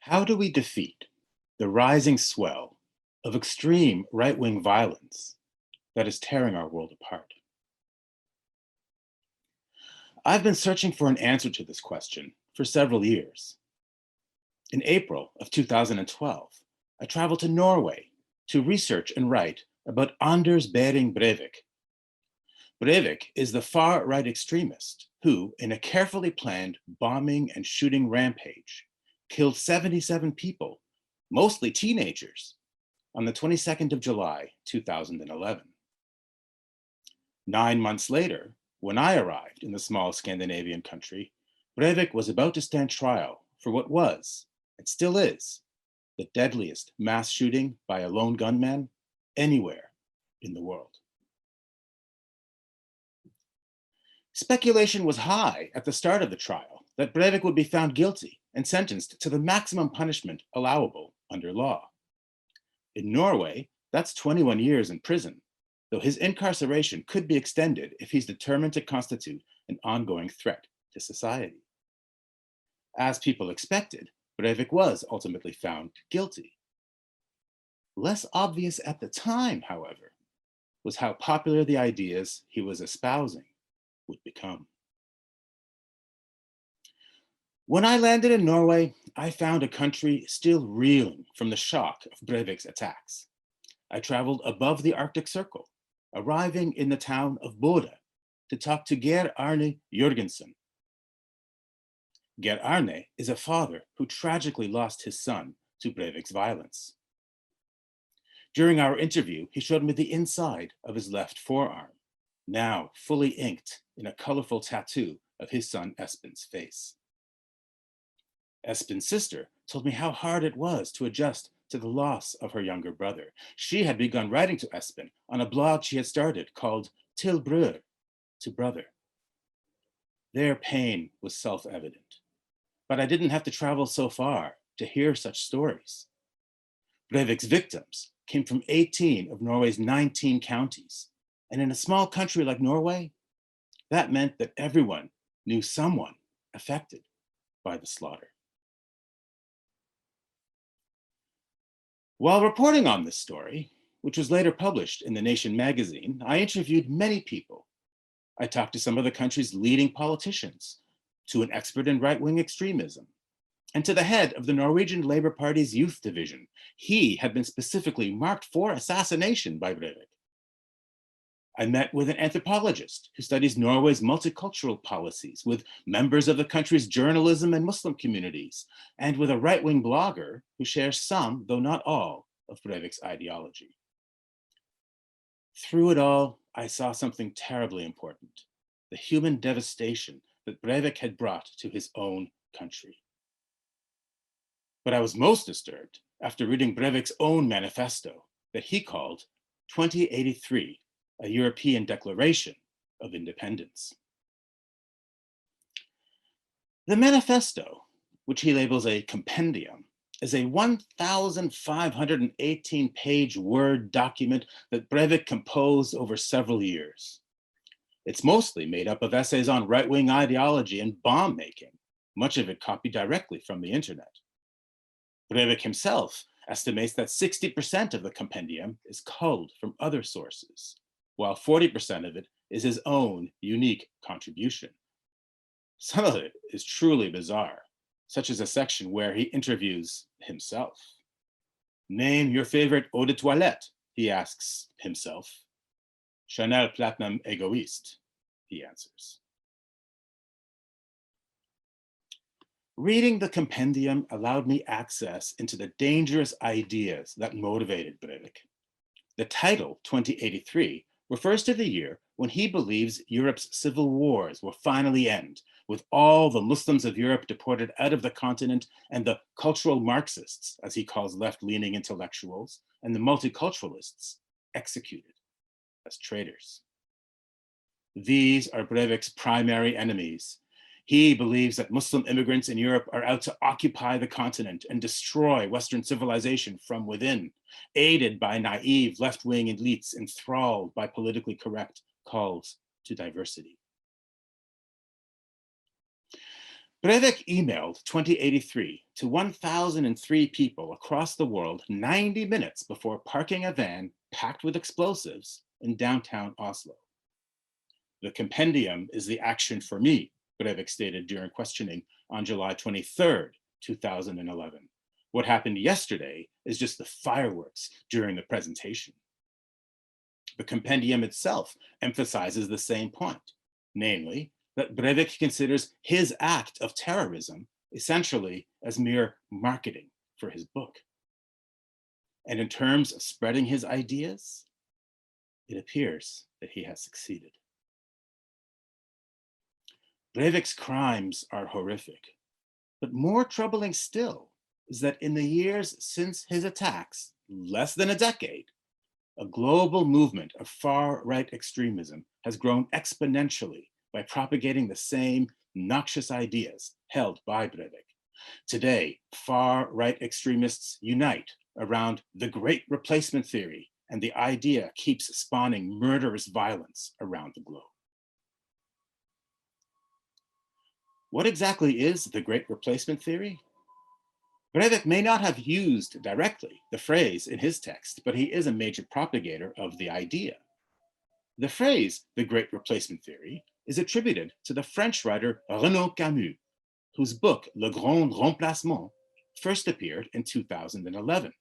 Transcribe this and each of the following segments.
How do we defeat the rising swell of extreme right-wing violence that is tearing our world apart? I've been searching for an answer to this question for several years. In April of 2012, I traveled to Norway to research and write about Anders Behring Breivik. Breivik is the far-right extremist who, in a carefully planned bombing and shooting rampage, killed 77 people, mostly teenagers, on the 22nd of July, 2011. 9 months later, when I arrived in the small Scandinavian country, Breivik was about to stand trial for what was, and still is, the deadliest mass shooting by a lone gunman anywhere in the world. Speculation was high at the start of the trial that Breivik would be found guilty and sentenced to the maximum punishment allowable under law. In Norway, that's 21 years in prison, though his incarceration could be extended if he's determined to constitute an ongoing threat to society. As people expected, Breivik was ultimately found guilty. Less obvious at the time, however, was how popular the ideas he was espousing would become. When I landed in Norway, I found a country still reeling from the shock of Breivik's attacks. I traveled above the Arctic Circle, arriving in the town of Bodø to talk to Geir Arne Jørgensen. Geir Arne is a father who tragically lost his son to Breivik's violence. During our interview, he showed me the inside of his left forearm, now fully inked in a colorful tattoo of his son Espen's face. Espen's sister told me how hard it was to adjust to the loss of her younger brother. She had begun writing to Espen on a blog she had started called Til Brødre, to brother. Their pain was self-evident, but I didn't have to travel so far to hear such stories. Breivik's victims came from 18 of Norway's 19 counties, and in a small country like Norway, that meant that everyone knew someone affected by the slaughter. While reporting on this story, which was later published in The Nation magazine, I interviewed many people. I talked to some of the country's leading politicians, to an expert in right-wing extremism, and to the head of the Norwegian Labour Party's youth division. He had been specifically marked for assassination by Breivik. I met with an anthropologist who studies Norway's multicultural policies, with members of the country's journalism and Muslim communities, and with a right-wing blogger who shares some, though not all, of Breivik's ideology. Through it all, I saw something terribly important: the human devastation that Breivik had brought to his own country. But I was most disturbed after reading Breivik's own manifesto that he called 2083, a European Declaration of Independence. The manifesto, which he labels a compendium, is a 1,518-page Word document that Breivik composed over several years. It's mostly made up of essays on right-wing ideology and bomb making, much of it copied directly from the internet. Breivik himself estimates that 60% of the compendium is culled from other sources, while 40% of it is his own unique contribution. Some of it is truly bizarre, such as a section where he interviews himself. Name your favorite eau de toilette, he asks himself. Chanel Platinum Egoist, he answers. Reading the compendium allowed me access into the dangerous ideas that motivated Breivik. The title, 2083, refers to the year when he believes Europe's civil wars will finally end, with all the Muslims of Europe deported out of the continent and the cultural Marxists, as he calls left-leaning intellectuals, and the multiculturalists executed as traitors. These are Breivik's primary enemies. He believes that Muslim immigrants in Europe are out to occupy the continent and destroy Western civilization from within, aided by naive left-wing elites enthralled by politically correct calls to diversity. Breivik emailed 2083 to 1,003 people across the world 90 minutes before parking a van packed with explosives in downtown Oslo. The compendium is the action for me, Breivik stated during questioning on July 23rd, 2011. What happened yesterday is just the fireworks during the presentation. The compendium itself emphasizes the same point, namely that Breivik considers his act of terrorism essentially as mere marketing for his book. And in terms of spreading his ideas, it appears that he has succeeded. Breivik's crimes are horrific, but more troubling still is that in the years since his attacks, less than a decade, a global movement of far-right extremism has grown exponentially by propagating the same noxious ideas held by Breivik. Today, far-right extremists unite around the Great Replacement theory, and the idea keeps spawning murderous violence around the globe. What exactly is the Great Replacement theory? Breivik may not have used directly the phrase in his text, but he is a major propagator of the idea. The phrase, the Great Replacement theory, is attributed to the French writer Renaud Camus, whose book Le Grand Remplacement first appeared in 2011.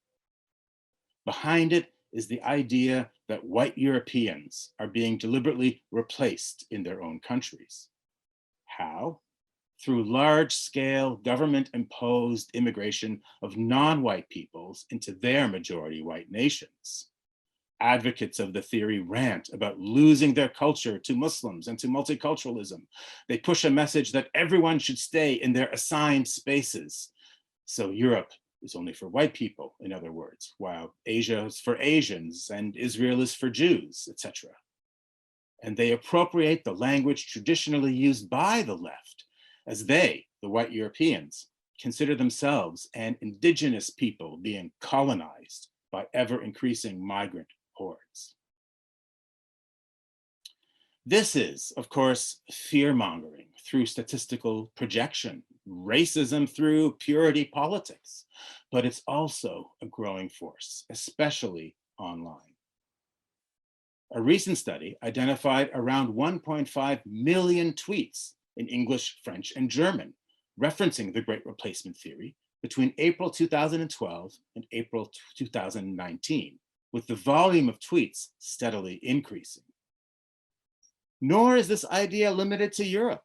Behind it is the idea that white Europeans are being deliberately replaced in their own countries. How? Through large-scale government-imposed immigration of non-white peoples into their majority white nations. Advocates of the theory rant about losing their culture to Muslims and to multiculturalism. They push a message that everyone should stay in their assigned spaces. So Europe is only for white people, in other words, while Asia is for Asians and Israel is for Jews, etc. And they appropriate the language traditionally used by the left, as they, the white Europeans, consider themselves an indigenous people being colonized by ever-increasing migrant hordes. This is, of course, fear-mongering through statistical projection, racism through purity politics, but it's also a growing force, especially online. A recent study identified around 1.5 million tweets in English, French, and German, referencing the Great Replacement theory between April 2012 and April 2019, with the volume of tweets steadily increasing. Nor is this idea limited to Europe.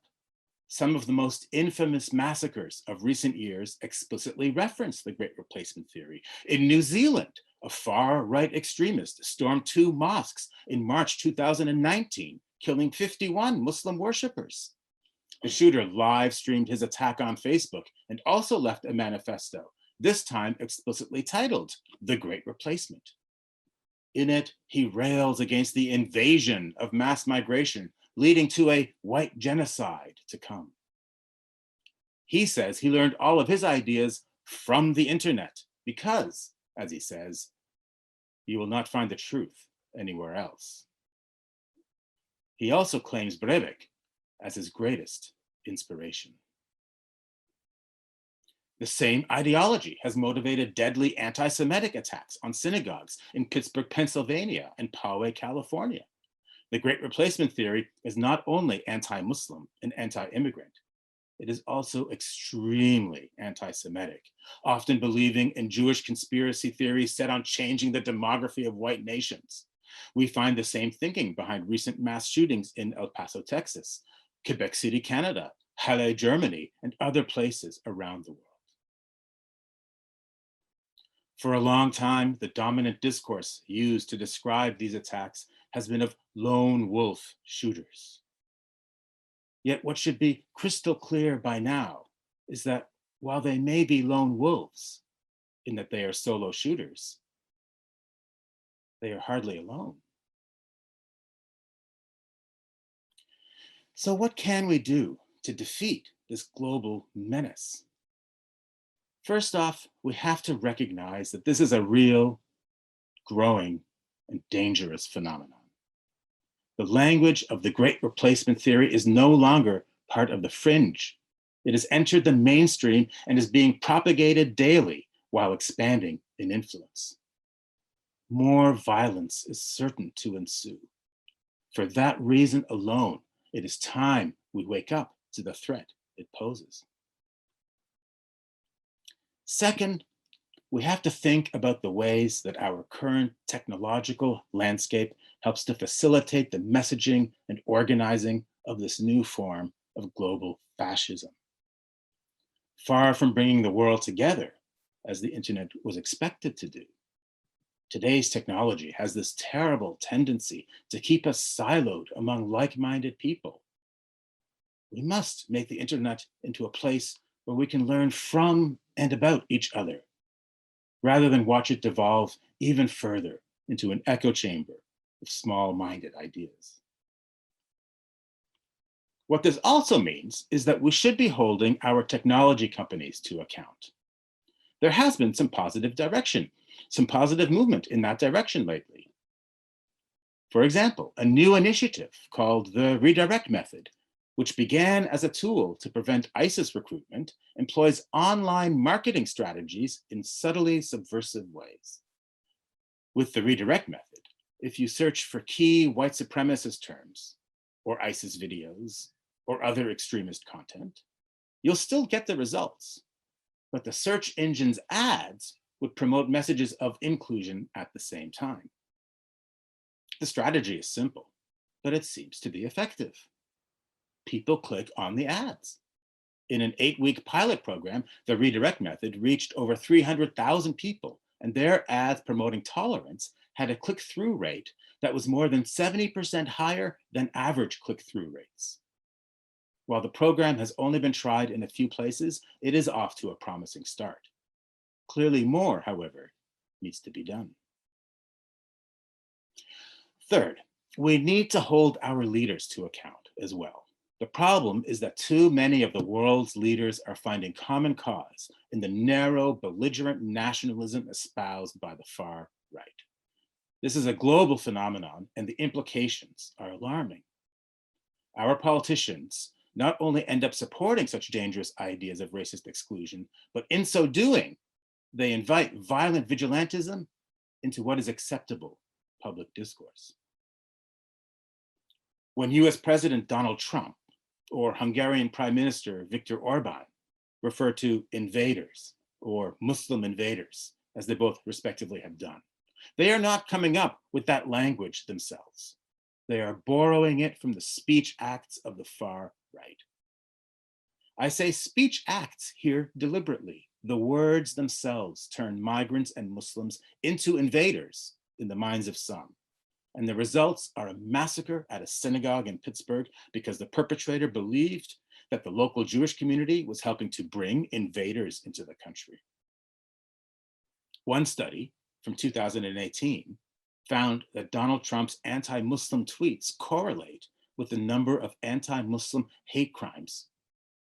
Some of the most infamous massacres of recent years explicitly reference the Great Replacement theory. In New Zealand, a far-right extremist stormed 2 mosques in March 2019, killing 51 Muslim worshippers. The shooter live-streamed his attack on Facebook and also left a manifesto, this time explicitly titled The Great Replacement. In it, he rails against the invasion of mass migration, leading to a white genocide to come. He says he learned all of his ideas from the internet because, as he says, you will not find the truth anywhere else. He also claims Breivik as his greatest inspiration. The same ideology has motivated deadly anti-Semitic attacks on synagogues in Pittsburgh, Pennsylvania, and Poway, California. The Great Replacement theory is not only anti-Muslim and anti-immigrant, it is also extremely anti-Semitic, often believing in Jewish conspiracy theories set on changing the demography of white nations. We find the same thinking behind recent mass shootings in El Paso, Texas, Quebec City, Canada, Halle, Germany, and other places around the world. For a long time, the dominant discourse used to describe these attacks has been of lone wolf shooters. Yet what should be crystal clear by now is that while they may be lone wolves, in that they are solo shooters, they are hardly alone. So what can we do to defeat this global menace? First off, we have to recognize that this is a real, growing, and dangerous phenomenon. The language of the Great Replacement theory is no longer part of the fringe It has entered the mainstream and is being propagated daily while expanding in influence. More violence is certain to ensue. For that reason alone, it is time we wake up to the threat it poses. Second, we have to think about the ways that our current technological landscape helps to facilitate the messaging and organizing of this new form of global fascism. Far from bringing the world together, as the internet was expected to do, today's technology has this terrible tendency to keep us siloed among like-minded people. We must make the internet into a place where we can learn from and about each other, rather than watch it devolve even further into an echo chamber of small-minded ideas. What this also means is that we should be holding our technology companies to account. There has been some positive direction, some positive movement in that direction lately. For example, a new initiative called the redirect method, which began as a tool to prevent ISIS recruitment, employs online marketing strategies in subtly subversive ways. With the redirect method, if you search for key white supremacist terms, or ISIS videos, or other extremist content, you'll still get the results. But the search engine's ads would promote messages of inclusion at the same time. The strategy is simple, but it seems to be effective. People click on the ads. In an 8-week pilot program, the redirect method reached over 300,000 people, and their ads promoting tolerance had a click-through rate that was more than 70% higher than average click-through rates. While the program has only been tried in a few places, it is off to a promising start. Clearly more, however, needs to be done. Third, we need to hold our leaders to account as well. The problem is that too many of the world's leaders are finding common cause in the narrow, belligerent nationalism espoused by the far right. This is a global phenomenon, and the implications are alarming. Our politicians not only end up supporting such dangerous ideas of racist exclusion, but in so doing, they invite violent vigilantism into what is acceptable public discourse. When US President Donald Trump or Hungarian Prime Minister Viktor Orban refer to invaders or Muslim invaders, as they both respectively have done, they are not coming up with that language themselves. They are borrowing it from the speech acts of the far right. I say speech acts here deliberately. The words themselves turn migrants and Muslims into invaders in the minds of some. And the results are a massacre at a synagogue in Pittsburgh because the perpetrator believed that the local Jewish community was helping to bring invaders into the country. One study from 2018 found that Donald Trump's anti-Muslim tweets correlate with the number of anti-Muslim hate crimes,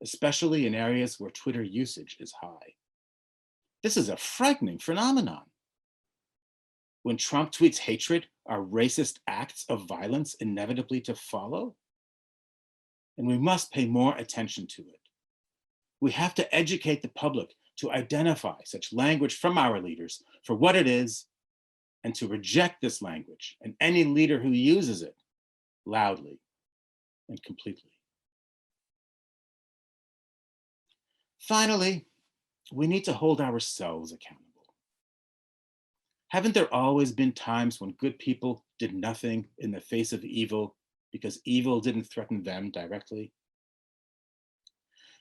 especially in areas where Twitter usage is high. This is a frightening phenomenon. When Trump tweets hatred, are racist acts of violence inevitably to follow? And we must pay more attention to it. We have to educate the public to identify such language from our leaders for what it is, and to reject this language and any leader who uses it loudly and completely. Finally, we need to hold ourselves accountable. Haven't there always been times when good people did nothing in the face of evil because evil didn't threaten them directly?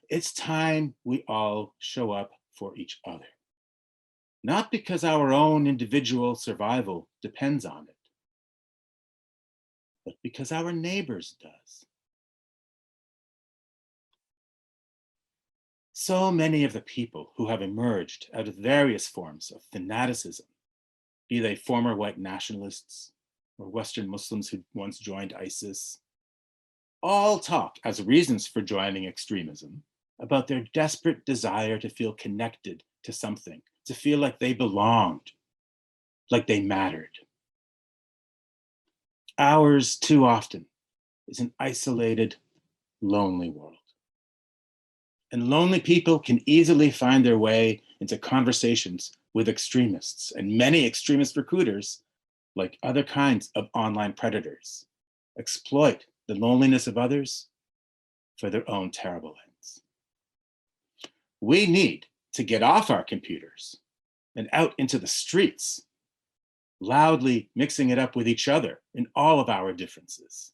It's time we all show up for each other, not because our own individual survival depends on it, but because our neighbors does. So many of the people who have emerged out of various forms of fanaticism, be they former white nationalists or Western Muslims who once joined ISIS, all talk as reasons for joining extremism about their desperate desire to feel connected to something, to feel like they belonged, like they mattered. Ours, too often, is an isolated, lonely world. and lonely people can easily find their way into conversations with extremists, and many extremist recruiters, like other kinds of online predators, exploit the loneliness of others for their own terrible ends. We need to get off our computers and out into the streets, loudly mixing it up with each other in all of our differences.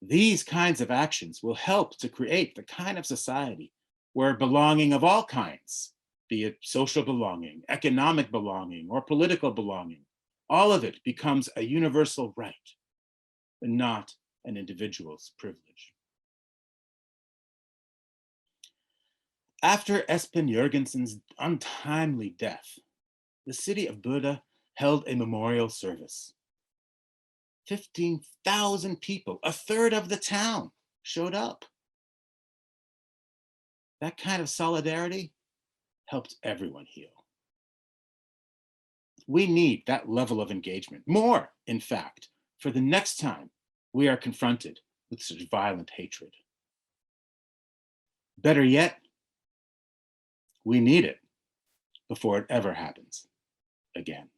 These kinds of actions will help to create the kind of society where belonging of all kinds, be it social belonging, economic belonging, or political belonging, all of it becomes a universal right and not an individual's privilege. After Espen Jørgensen's untimely death, the city of Bodø held a memorial service. 15,000 people, a third of the town, showed up. That kind of solidarity helped everyone heal. We need that level of engagement, more, in fact, for the next time we are confronted with such violent hatred. Better yet, we need it before it ever happens again.